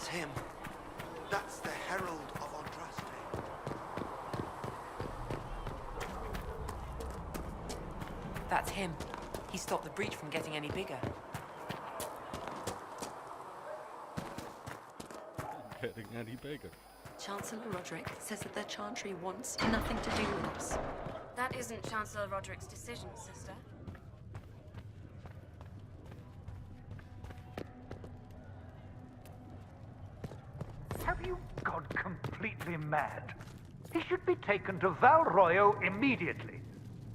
That's him. That's the Herald of Andraste. That's him. He stopped the breach from getting any bigger. Getting any bigger. Chancellor Roderick says that the Chantry wants nothing to do with us. That isn't Chancellor Roderick's decision, sister. Have you gone completely mad? He should be taken to Val Royo immediately,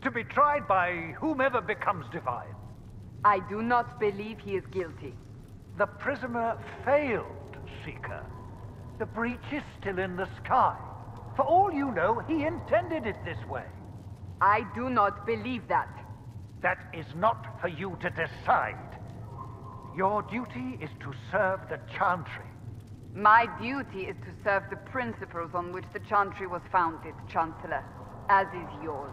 to be tried by whomever becomes divine. I do not believe he is guilty. The prisoner failed, Seeker. The breach is still in the sky. For all you know, he intended it this way. I do not believe that. That is not for you to decide. Your duty is to serve the Chantry. My duty is to serve the principles on which the Chantry was founded, Chancellor, as is yours.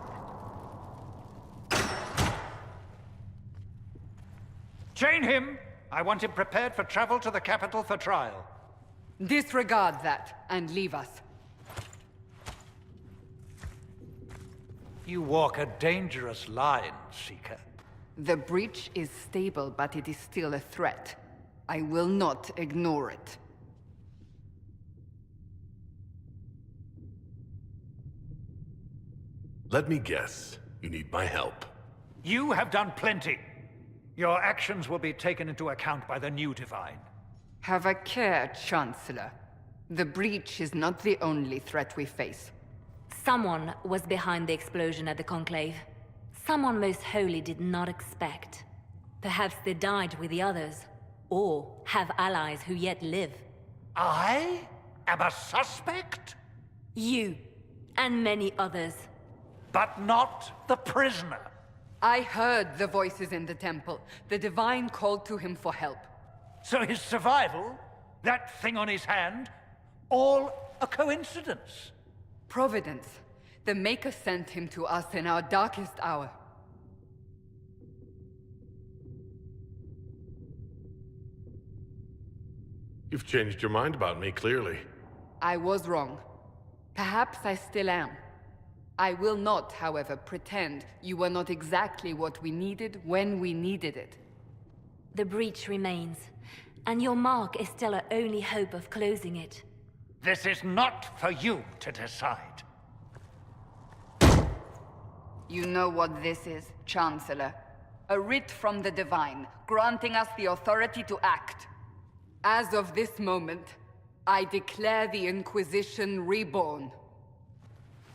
Chain him! I want him prepared for travel to the capital for trial. Disregard that, and leave us. You walk a dangerous line, Seeker. The breach is stable, but it is still a threat. I will not ignore it. Let me guess. You need my help. You have done plenty. Your actions will be taken into account by the new Divine. Have a care, Chancellor. The breach is not the only threat we face. Someone was behind the explosion at the Conclave. Someone Most Holy did not expect. Perhaps they died with the others, or have allies who yet live. I am a suspect? You, and many others. But not the prisoner. I heard the voices in the temple. The Divine called to him for help. So his survival, that thing on his hand, all a coincidence? Providence. The Maker sent him to us in our darkest hour. You've changed your mind about me, clearly. I was wrong. Perhaps I still am. I will not, however, pretend you were not exactly what we needed when we needed it. The breach remains, and your mark is still our only hope of closing it. This is not for you to decide. You know what this is, Chancellor. A writ from the Divine, granting us the authority to act. As of this moment, I declare the Inquisition reborn.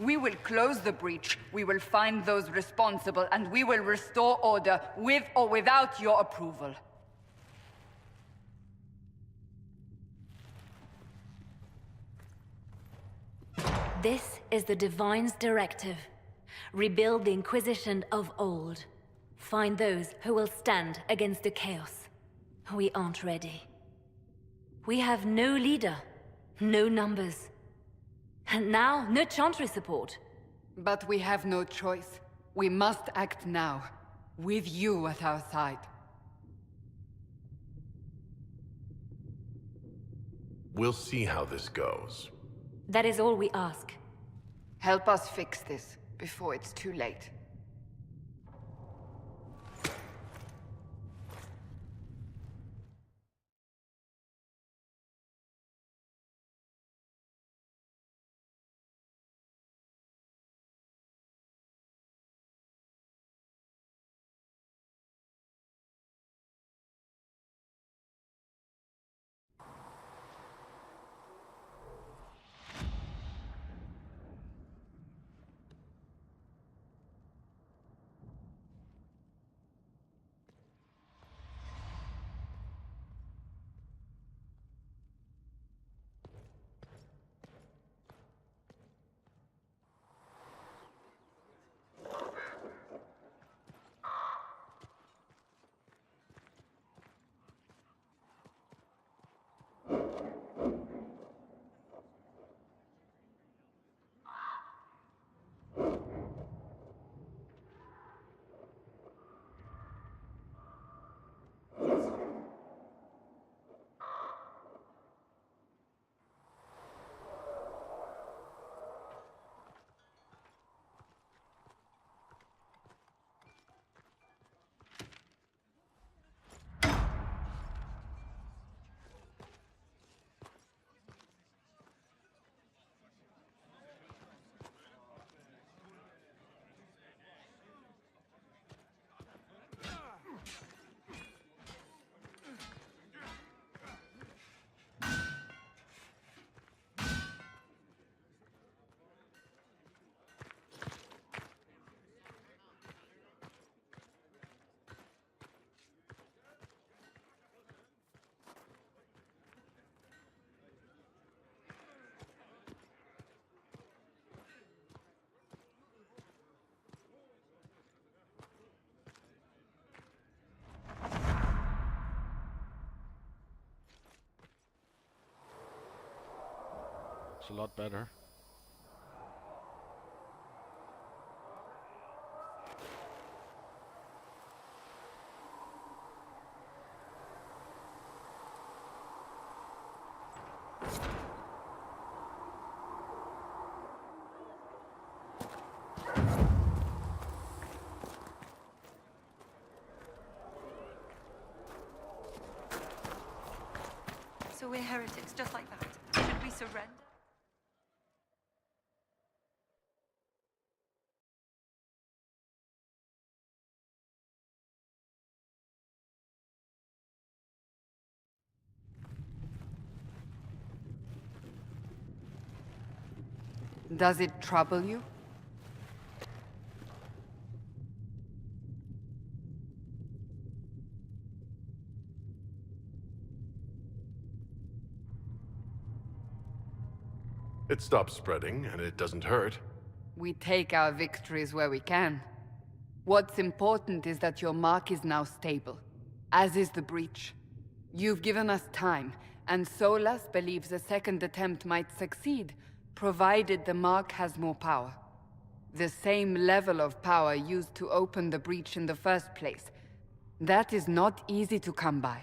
We will close the breach, we will find those responsible, and we will restore order, with or without your approval. This is the Divine's directive. Rebuild the Inquisition of old. Find those who will stand against the chaos. We aren't ready. We have no leader, no numbers. And now, no Chantry support. But we have no choice. We must act now, with you at our side. We'll see how this goes. That is all we ask. Help us fix this, before it's too late. It's a lot better. So we're heretics, just like that. Should we surrender? Does it trouble you? It stops spreading, and it doesn't hurt. We take our victories where we can. What's important is that your mark is now stable, as is the breach. You've given us time, and Solas believes a second attempt might succeed, provided the mark has more power. The same level of power used to open the breach in the first place. That is not easy to come by.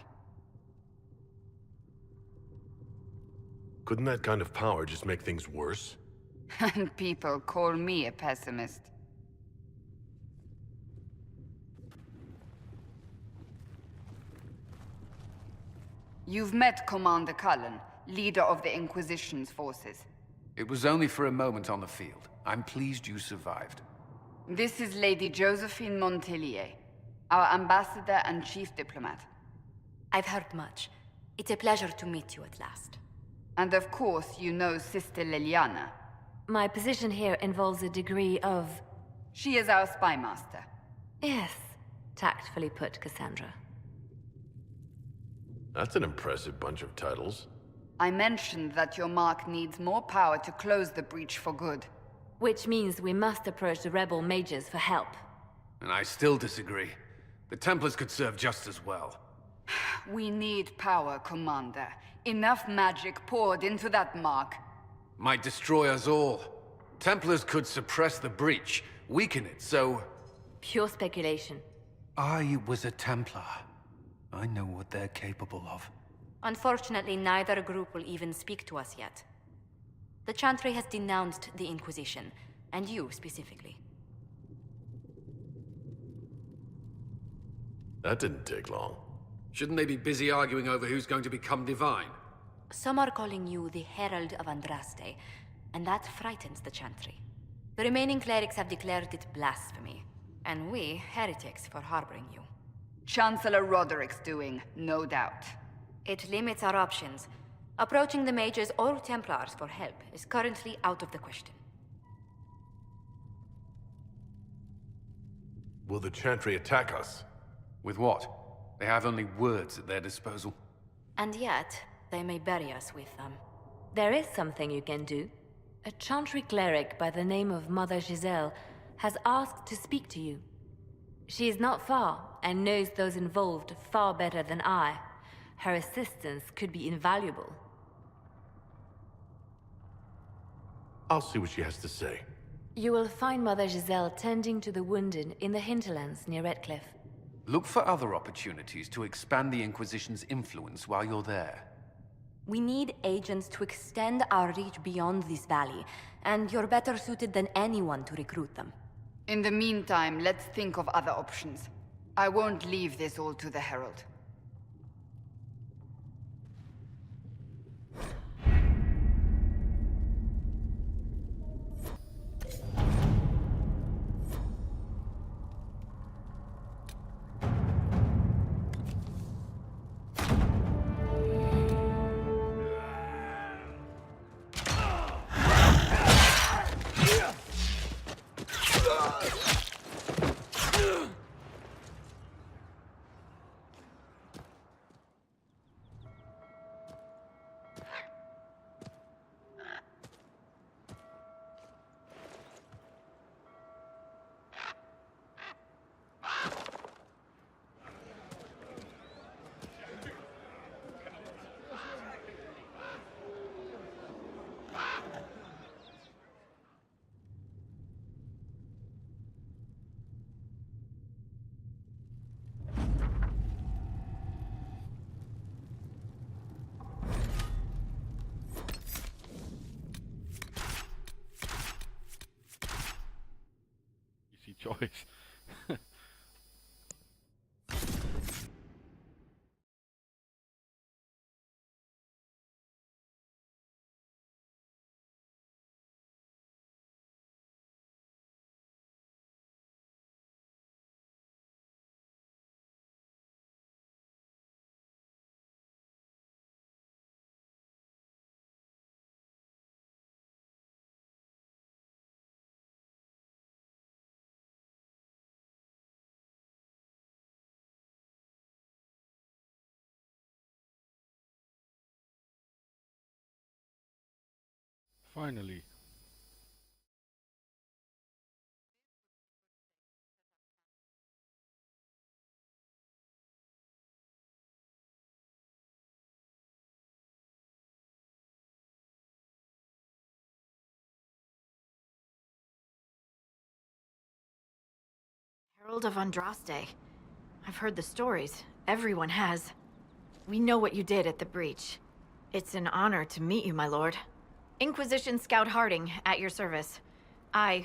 Couldn't that kind of power just make things worse? And people call me a pessimist. You've met Commander Cullen, leader of the Inquisition's forces. It was only for a moment on the field. I'm pleased you survived. This is Lady Josephine Montelier, our ambassador and chief diplomat. I've heard much. It's a pleasure to meet you at last. And of course, you know Sister Liliana. My position here involves a degree of... She is our spy master. Yes, tactfully put, Cassandra. That's an impressive bunch of titles. I mentioned that your mark needs more power to close the breach for good. Which means we must approach the rebel mages for help. And I still disagree. The Templars could serve just as well. We need power, Commander. Enough magic poured into that mark. Might destroy us all. Templars could suppress the breach, weaken it, so... Pure speculation. I was a Templar. I know what they're capable of. Unfortunately, neither group will even speak to us yet. The Chantry has denounced the Inquisition, and you specifically. That didn't take long. Shouldn't they be busy arguing over who's going to become divine? Some are calling you the Herald of Andraste, and that frightens the Chantry. The remaining clerics have declared it blasphemy, and we, heretics, for harboring you. Chancellor Roderick's doing, no doubt. It limits our options. Approaching the mages or Templars for help is currently out of the question. Will the Chantry attack us? With what? They have only words at their disposal. And yet, they may bury us with them. There is something you can do. A Chantry cleric by the name of Mother Giselle has asked to speak to you. She is not far, and knows those involved far better than I. Her assistance could be invaluable. I'll see what she has to say. You will find Mother Giselle tending to the wounded in the hinterlands near Redcliffe. Look for other opportunities to expand the Inquisition's influence while you're there. We need agents to extend our reach beyond this valley, and you're better suited than anyone to recruit them. In the meantime, let's think of other options. I won't leave this all to the Herald. choice. Finally. Herald of Andraste. I've heard the stories. Everyone has. We know what you did at the breach. It's an honor to meet you, my lord. Inquisition Scout Harding, at your service. Well,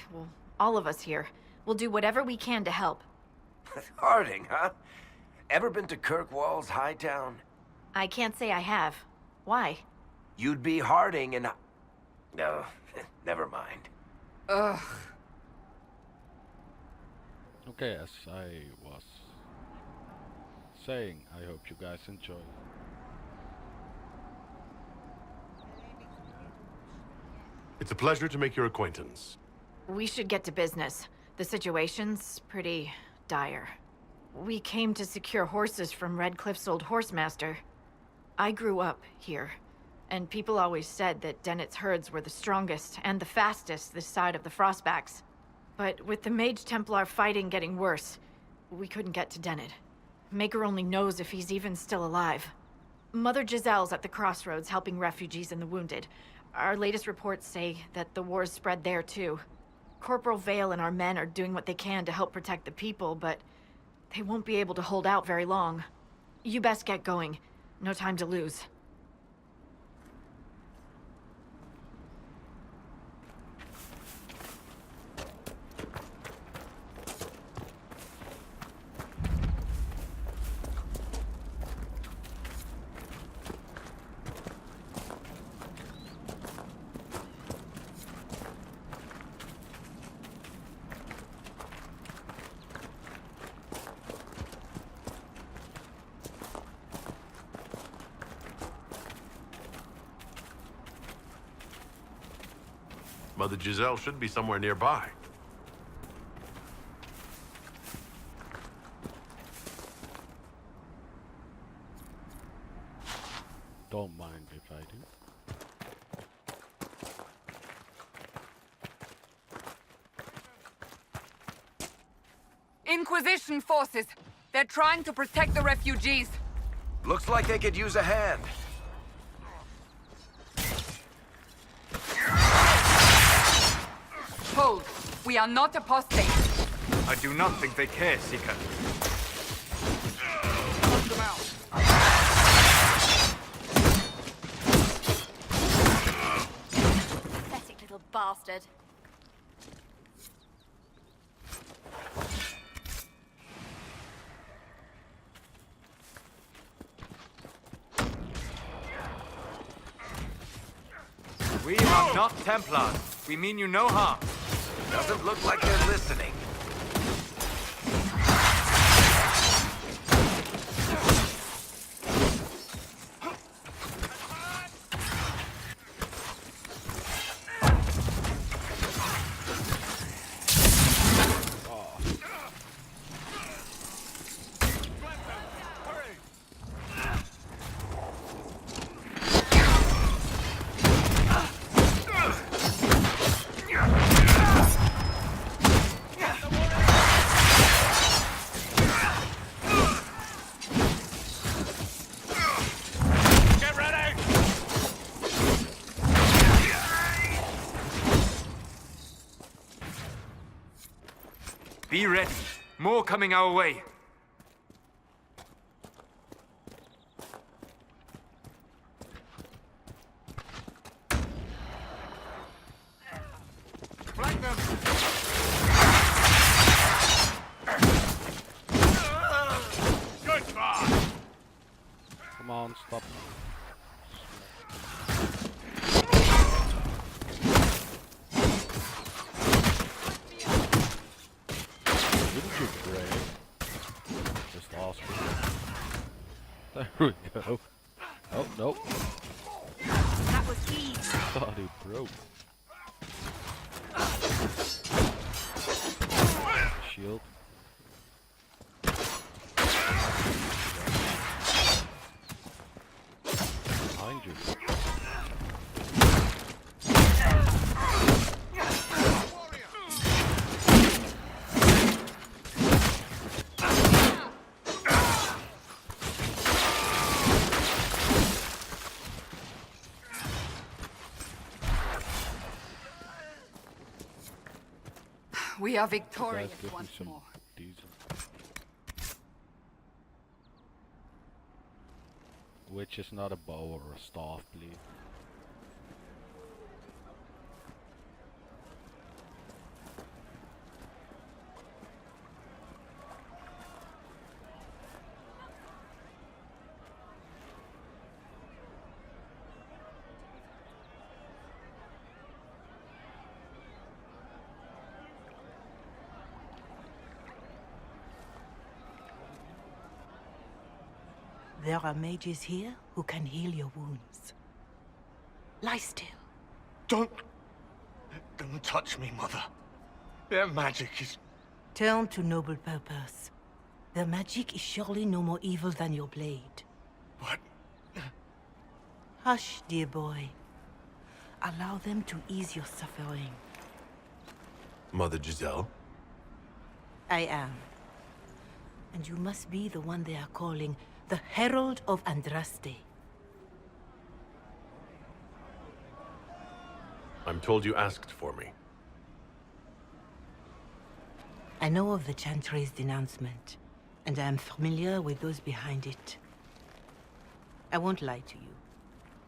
all of us here, will do whatever we can to help. Harding, huh? Ever been to Kirkwall's Hightown? I can't say I have. Why? You'd be Harding and... No, never mind. Ugh. Okay, as I was saying, I hope you guys enjoy. It's a pleasure to make your acquaintance. We should get to business. The situation's pretty dire. We came to secure horses from Redcliffe's old horsemaster. I grew up here, and people always said that Dennet's herds were the strongest and the fastest this side of the Frostbacks. But with the Mage Templar fighting getting worse, we couldn't get to Dennett. Maker only knows if he's even still alive. Mother Giselle's at the crossroads helping refugees and the wounded. Our latest reports say that the war's spread there too. Corporal Vale and our men are doing what they can to help protect the people, but they won't be able to hold out very long. You best get going. No time to lose. Mother Giselle should be somewhere nearby. Don't mind if I do. Inquisition forces. They're trying to protect the refugees. Looks like they could use a hand. Hold. We are not apostates. I do not think they care, Seeker. Them out. Pathetic little bastard. We are not Templars. We mean you no harm. Doesn't look like they're listening. Be ready. More coming our way. Flank them! Oh, oh no. That was easy. Thought he broke. Shield. Behind you. We are Guys, victorious give me once some more. diesel. Which is not a bow or a staff, please. There are mages here who can heal your wounds. Lie still. Don't touch me, Mother. Their magic is... Turn to noble purpose. Their magic is surely no more evil than your blade. What? Hush, dear boy. Allow them to ease your suffering. Mother Giselle? I am. And you must be the one they are calling the Herald of Andraste. I'm told you asked for me. I know of the Chantry's denouncement, and I am familiar with those behind it. I won't lie to you.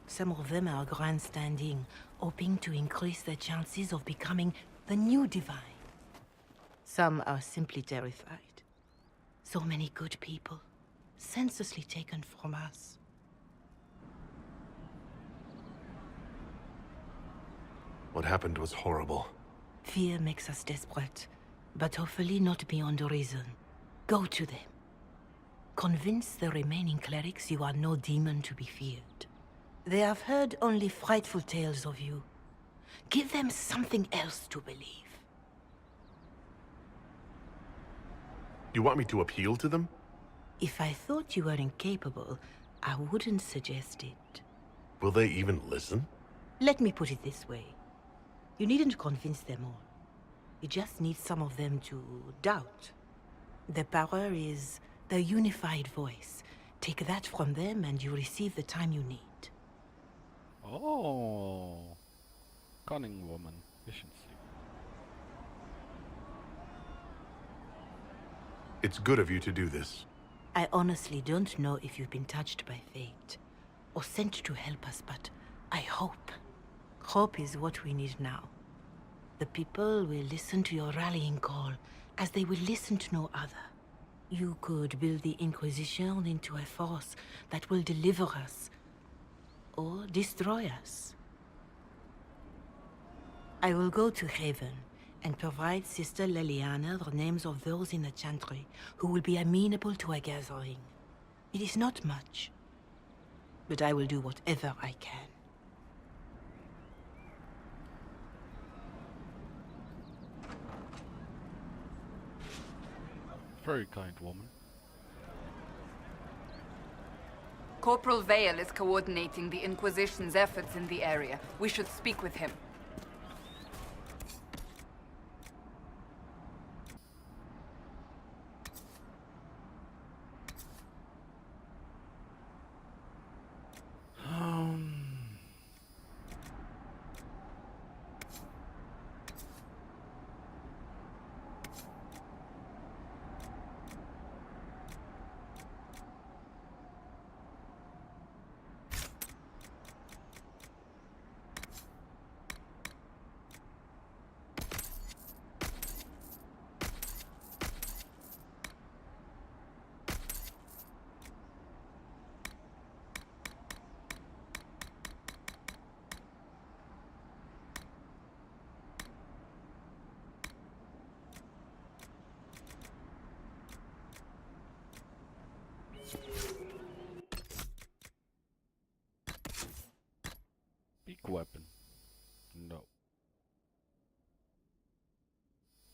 Some of them are grandstanding, hoping to increase their chances of becoming the new divine. Some are simply terrified. So many good people, senselessly taken from us. What happened was horrible. Fear makes us desperate, but hopefully not beyond reason. Go to them. Convince the remaining clerics you are no demon to be feared. They have heard only frightful tales of you. Give them something else to believe. You want me to appeal to them? If I thought you were incapable, I wouldn't suggest it. Will they even listen? Let me put it this way. You needn't convince them all. You just need some of them to doubt. Their power is their unified voice. Take that from them and you receive the time you need. Oh, cunning woman, efficiency. It's good of you to do this. I honestly don't know if you've been touched by fate, or sent to help us, but I hope. Hope is what we need now. The people will listen to your rallying call, as they will listen to no other. You could build the Inquisition into a force that will deliver us, or destroy us. I will go to Haven, and provide Sister Leliana the names of those in the Chantry who will be amenable to a gathering. It is not much, but I will do whatever I can. Very kind woman. Corporal Vale is coordinating the Inquisition's efforts in the area. We should speak with him.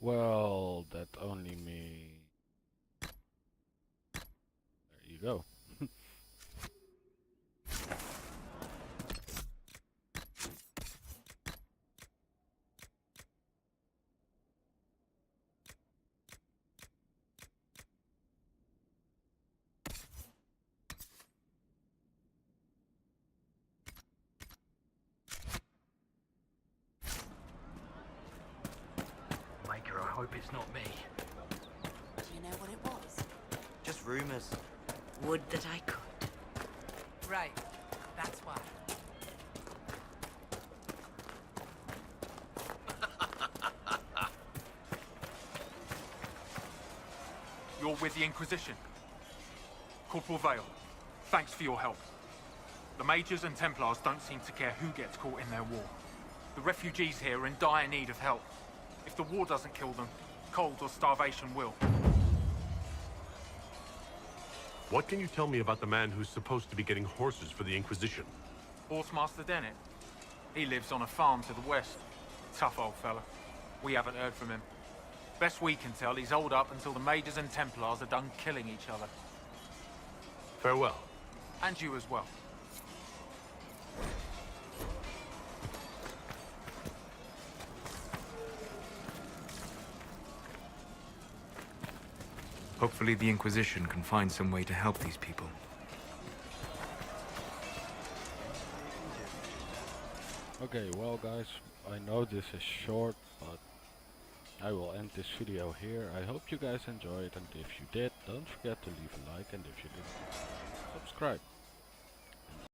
Well, that only me. There you go. Maker, I hope it's not me. Do you know what it was? Just rumors. Would that I could. Right. That's why. You're with the Inquisition. Corporal Vale, thanks for your help. The Majors and Templars don't seem to care who gets caught in their war. The refugees here are in dire need of help. If the war doesn't kill them, cold or starvation will. What can you tell me about the man who's supposed to be getting horses for the Inquisition? Horsemaster Dennett. He lives on a farm to the west. Tough old fella. We haven't heard from him. Best we can tell, he's holed up until the Majors and Templars are done killing each other. Farewell. And you as well. Hopefully the Inquisition can find some way to help these people. Okay, well guys, I know this is short, but I will end this video here. I hope you guys enjoyed, and if you did, don't forget to leave a like, and if you didn't, subscribe.